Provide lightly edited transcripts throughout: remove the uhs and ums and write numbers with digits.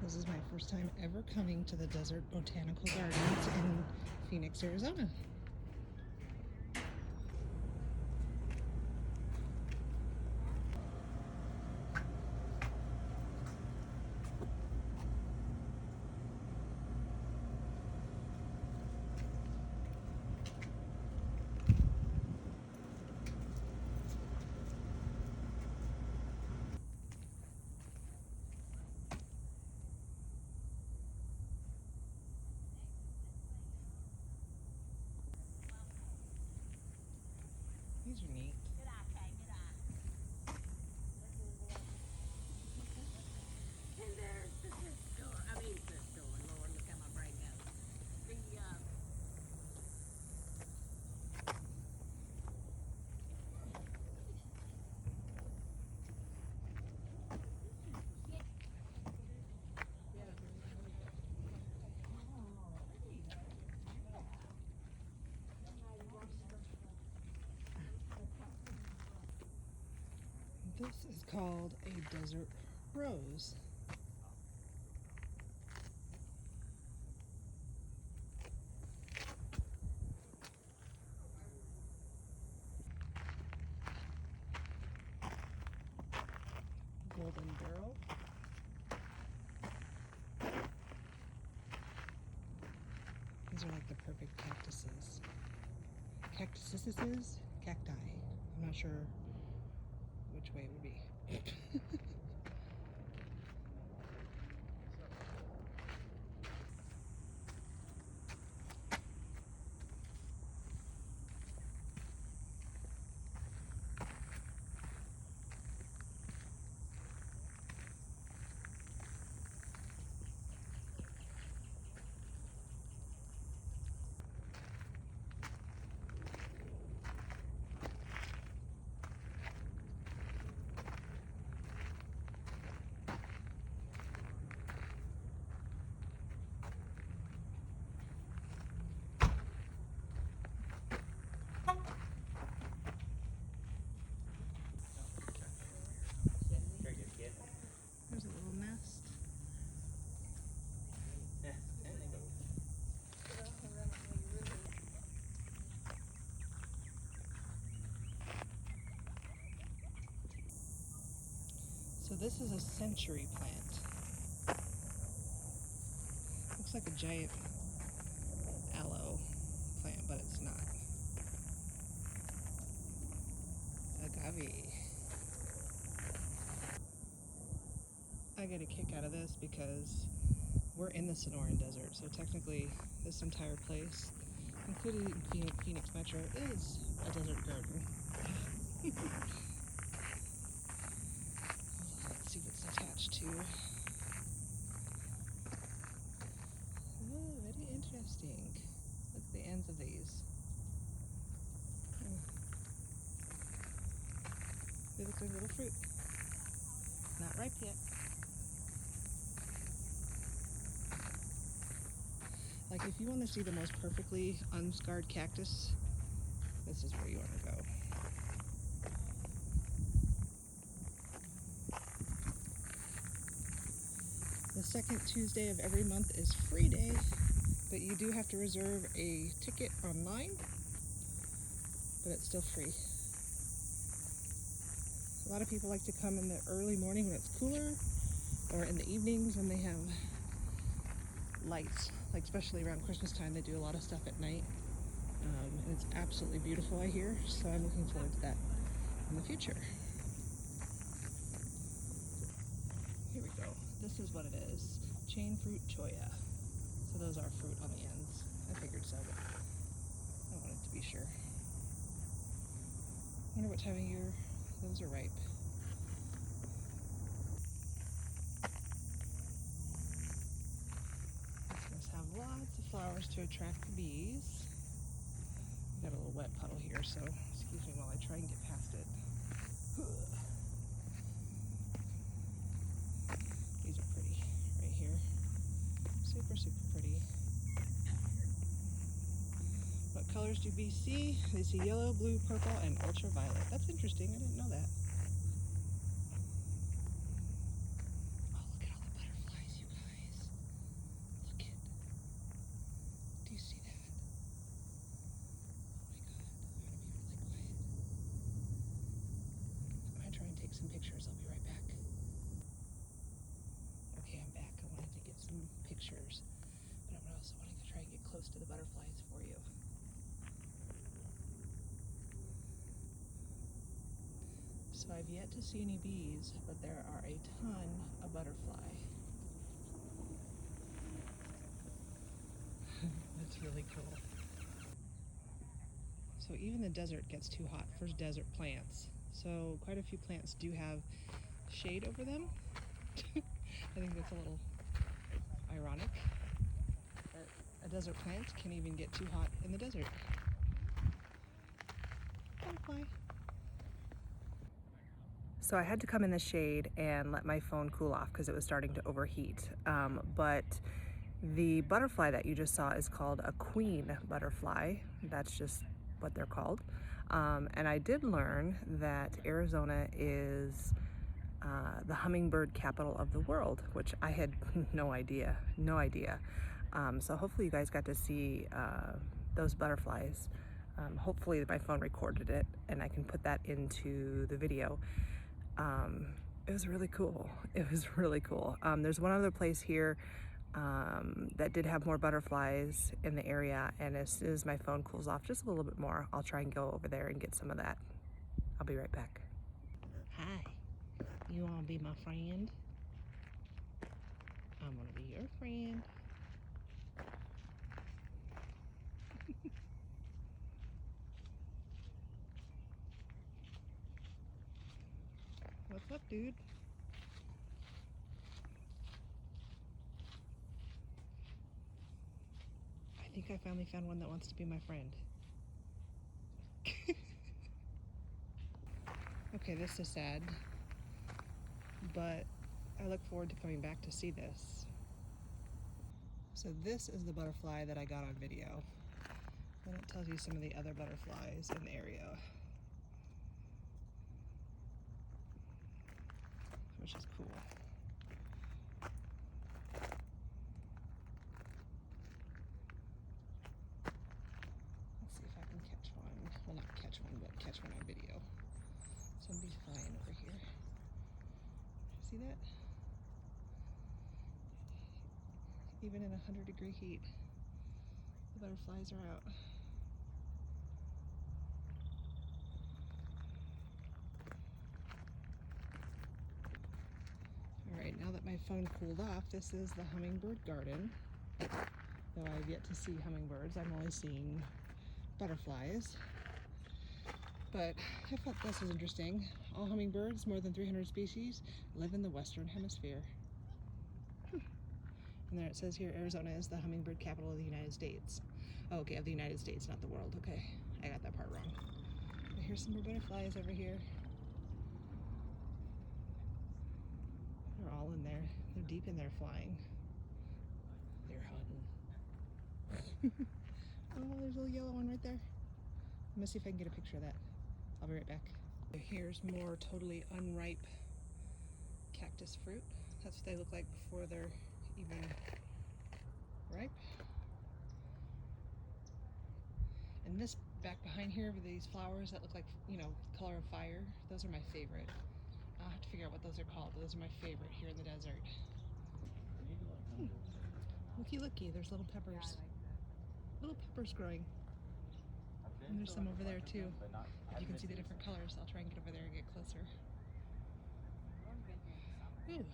This is my first time ever coming to the Desert Botanical Gardens in Phoenix, Arizona. These are neat. And there's the fifth store. I mean, fifth store. Lord, look how my brain goes. This is called a desert rose. Golden barrel. These are like the perfect cactuses. Cactuses? Cacti. I'm not sure which way it would be. There's a little nest. So this is a century plant. Looks like a giant aloe plant, but it's not. Agave. I get a kick out of this because we're in the Sonoran Desert, so technically this entire place, including Phoenix Metro, is a desert garden. Let's see what's attached to. Oh, very interesting. Look at the ends of these. They look like little fruit. Not ripe yet. Like if you want to see the most perfectly unscarred cactus, this is where you want to go. The second Tuesday of every month is free day, but you do have to reserve a ticket online, but it's still free. A lot of people like to come in the early morning when it's cooler, or in the evenings when they have lights, like especially around Christmas time. They do a lot of stuff at night, and it's absolutely beautiful, I hear, so I'm looking forward to that in the future. Here we go. This is what it is. Chain fruit choya. So those are fruit on the ends. I figured so, but I wanted to be sure. Wonder what time of year those are ripe. This must have lots of flowers to attract the bees. Got a little wet puddle here, so excuse me while I try and get past it. These are pretty right here. Super, super pretty. What colors do bees see? They see yellow, blue, purple, and ultraviolet. That's interesting. I didn't know that. Oh, look at all the butterflies, you guys. So I've yet to see any bees, but there are a ton of butterfly. That's really cool. So even the desert gets too hot for desert plants. So quite a few plants do have shade over them. I think that's a little ironic. That a desert plant can even get too hot in the desert. Butterfly. So I had to come in the shade and let my phone cool off because it was starting to overheat. But the butterfly that you just saw is called a queen butterfly. That's just what they're called. And I did learn that Arizona is the hummingbird capital of the world, which I had no idea. So hopefully you guys got to see those butterflies. Hopefully my phone recorded it and I can put that into the video. It was really cool. There's one other place here that did have more butterflies in the area, and as soon as my phone cools off just a little bit more, I'll try and go over there and get some of that. I'll be right back. Hi, you want to be my friend? I'm going to be your friend. What's up, dude? I think I finally found one that wants to be my friend. Okay, this is sad, but I look forward to coming back to see this. So this is the butterfly that I got on video. And it tells you some of the other butterflies in the area, which is cool. Let's see if I can catch one. Well, not catch one, but catch one on video. Somebody's flying over here. See that? Even in 100-degree heat, the butterflies are out. Alright, now that my phone cooled off, this is the Hummingbird Garden. Though I've yet to see hummingbirds, I'm only seeing butterflies. But I thought this was interesting. All hummingbirds, more than 300 species, live in the Western Hemisphere. And there it says here, Arizona is the hummingbird capital of the United States. Oh, okay, of the United States, not the world. Okay, I got that part wrong. But here's some more butterflies over here. They're all in there. They're deep in there flying. They're hunting. Oh, there's a little yellow one right there. Let me see if I can get a picture of that. I'll be right back. Here's more totally unripe cactus fruit. That's what they look like before they're even ripe. And this back behind here, these flowers that look like, you know, color of fire, those are my favorite. I'll have to figure out what those are called, but those are my favorite here in the desert. Looky, looky, there's little peppers. Little peppers growing. And there's some over there too. If you can see the different colors, I'll try and get over there and get closer. Ooh,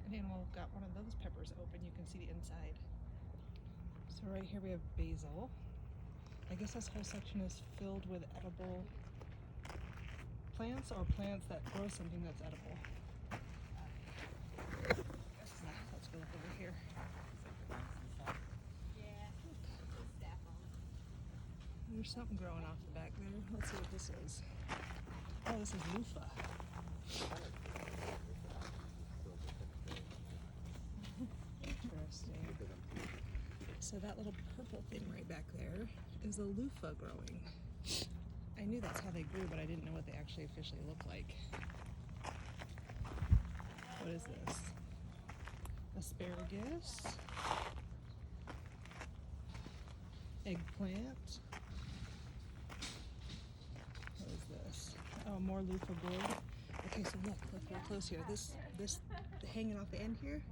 an animal got one of those peppers open. You can see the inside. So right here we have basil. I guess this whole section is filled with edible plants or plants that grow something that's edible. Let's go look over here. There's something growing off the back there. Let's see what this is. Oh, this is loofah. Interesting. So that little purple thing right back there is a loofah growing. I knew that's how they grew, but I didn't know what they actually officially look like. What is this? Asparagus. Eggplant. What is this? Oh, more loofah gourd. Okay, so look real close here. This hanging off the end here,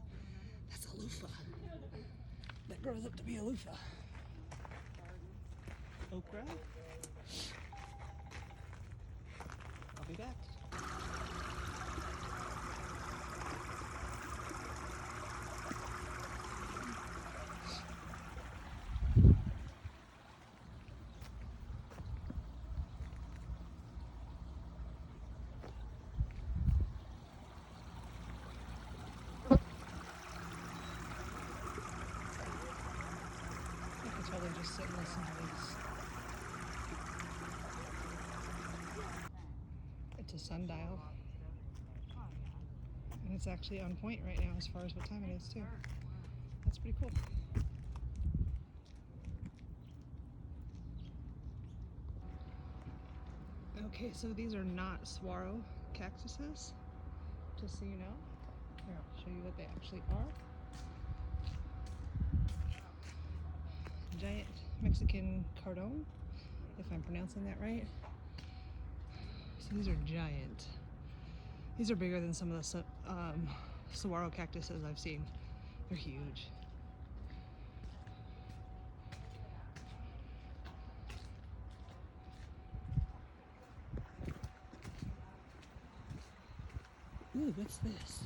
that's a loofah. That grows up to be a loofah. Okra. I'll be back. just sit and listen to this. It's a sundial. And it's actually on point right now as far as what time it is too. That's pretty cool. Okay, so these are not saguaro cactuses, just so you know. Here, I'll show you what they actually are. Giant Mexican cardon, if I'm pronouncing that right. So these are giant. These are bigger than some of the saguaro cactuses I've seen. They're huge. Ooh, what's this?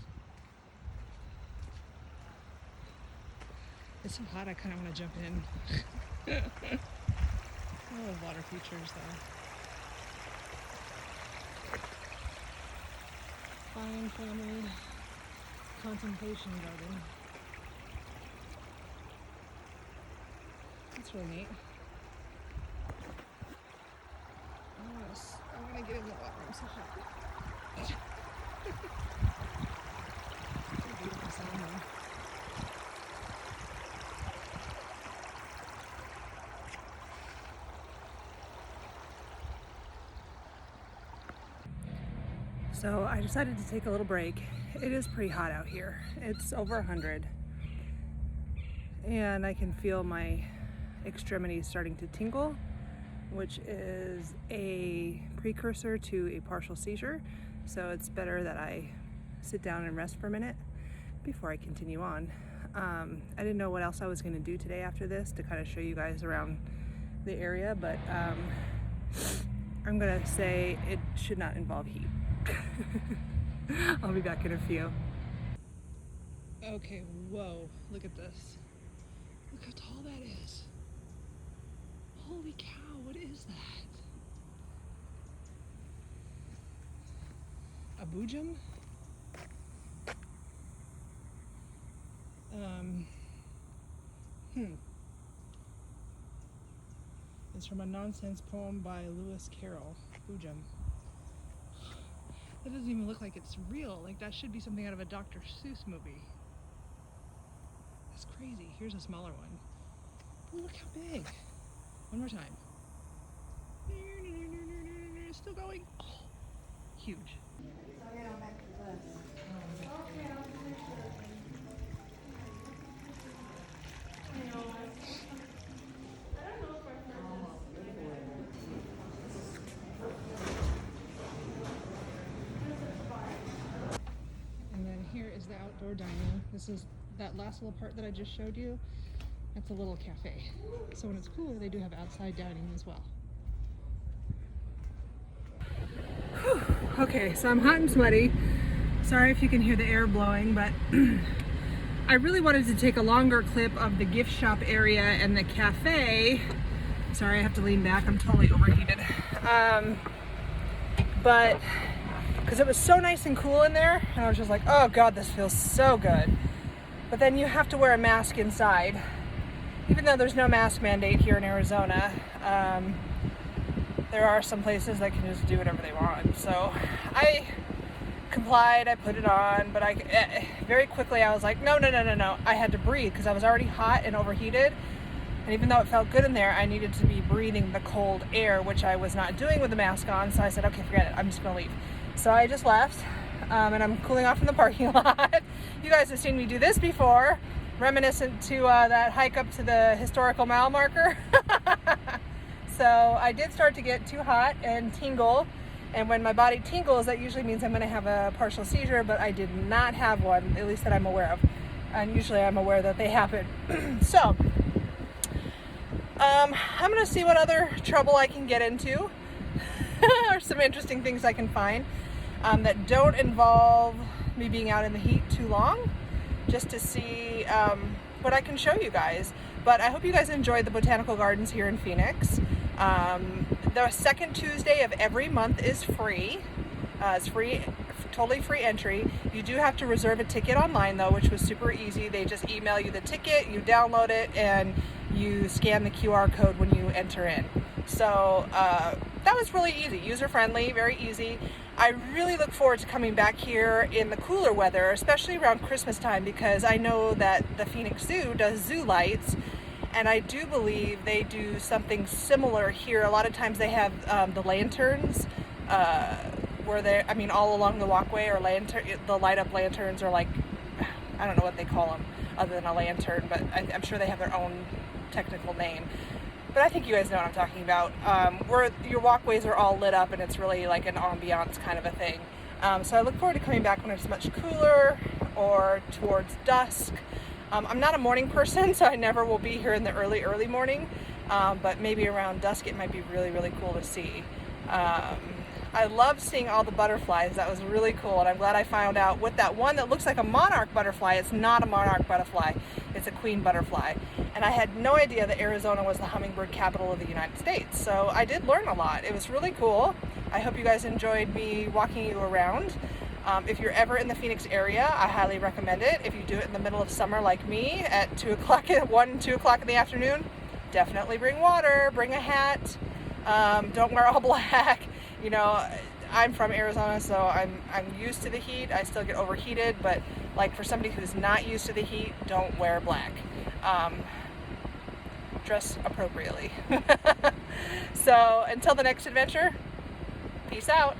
It's so hot I kind of want to jump in. I love water features though. Fine family contemplation garden. That's really neat. I want to get in the water. I'm so hot. Beautiful sound though. So I decided to take a little break. It is pretty hot out here. It's over 100. And I can feel my extremities starting to tingle, which is a precursor to a partial seizure. So it's better that I sit down and rest for a minute before I continue on. I didn't know what else I was going to do today after this to kind of show you guys around the area, but I'm going to say it should not involve heat. I'll be back in a few. Okay, whoa, look at this. Look how tall that is. Holy cow, what is that? A boojum? It's from a nonsense poem by Lewis Carroll. Boojum. That doesn't even look like it's real. Like that should be something out of a Dr. Seuss movie. That's crazy. Here's a smaller one. Oh, look how big. One more time. It's still going. Oh, huge. Here is the outdoor dining. This is that last little part that I just showed you. That's a little cafe. So when it's cooler, they do have outside dining as well. Whew. Okay, so I'm hot and sweaty. Sorry if you can hear the air blowing, but I really wanted to take a longer clip of the gift shop area and the cafe. Sorry, I have to lean back. I'm totally overheated. But because it was so nice and cool in there, and I was just like, oh god, this feels so good. But then you have to wear a mask inside, even though there's no mask mandate here in Arizona. There are some places that can just do whatever they want. So I complied, I put it on, but very quickly I was like, no. I had to breathe because I was already hot and overheated. And even though it felt good in there, I needed to be breathing the cold air, which I was not doing with the mask on. So I said, okay, forget it, I'm just gonna leave. So I just left, and I'm cooling off in the parking lot. You guys have seen me do this before, reminiscent to that hike up to the historical mile marker. So I did start to get too hot and tingle, and when my body tingles, that usually means I'm going to have a partial seizure, but I did not have one, at least that I'm aware of. And usually I'm aware that they happen. So I'm going to see what other trouble I can get into, or some interesting things I can find that don't involve me being out in the heat too long, just to see what I can show you guys. But I hope you guys enjoyed the Botanical Gardens here in Phoenix. The second Tuesday of every month is free. It's free totally free entry. You do have to reserve a ticket online though, which was super easy. They just email you the ticket, you download it, and you scan the QR code when you enter in. So that was really easy, user-friendly, very easy. I really look forward to coming back here in the cooler weather, especially around Christmas time, because I know that the Phoenix Zoo does zoo lights, and I do believe they do something similar here. A lot of times they have the lanterns where they, I mean, all along the walkway, or the light up lanterns, or like, I don't know what they call them other than a lantern, but I'm sure they have their own technical name. But I think you guys know what I'm talking about, where your walkways are all lit up and it's really like an ambiance kind of a thing. So I look forward to coming back when it's much cooler or towards dusk. I'm not a morning person, so I never will be here in the early morning, but maybe around dusk it might be really, really cool to see. I love seeing all the butterflies. That was really cool, and I'm glad I found out with that one that looks like a monarch butterfly. It's not a monarch butterfly, it's a queen butterfly. And I had no idea that Arizona was the hummingbird capital of the United States, so I did learn a lot. It was really cool. I hope you guys enjoyed me walking you around. If you're ever in the Phoenix area, I highly recommend it. If you do it in the middle of summer like me at 2 o'clock in the afternoon, definitely bring water, bring a hat, don't wear all black. You know, I'm from Arizona, so I'm used to the heat. I still get overheated, but like for somebody who's not used to the heat, don't wear black. Dress appropriately. So until the next adventure, peace out.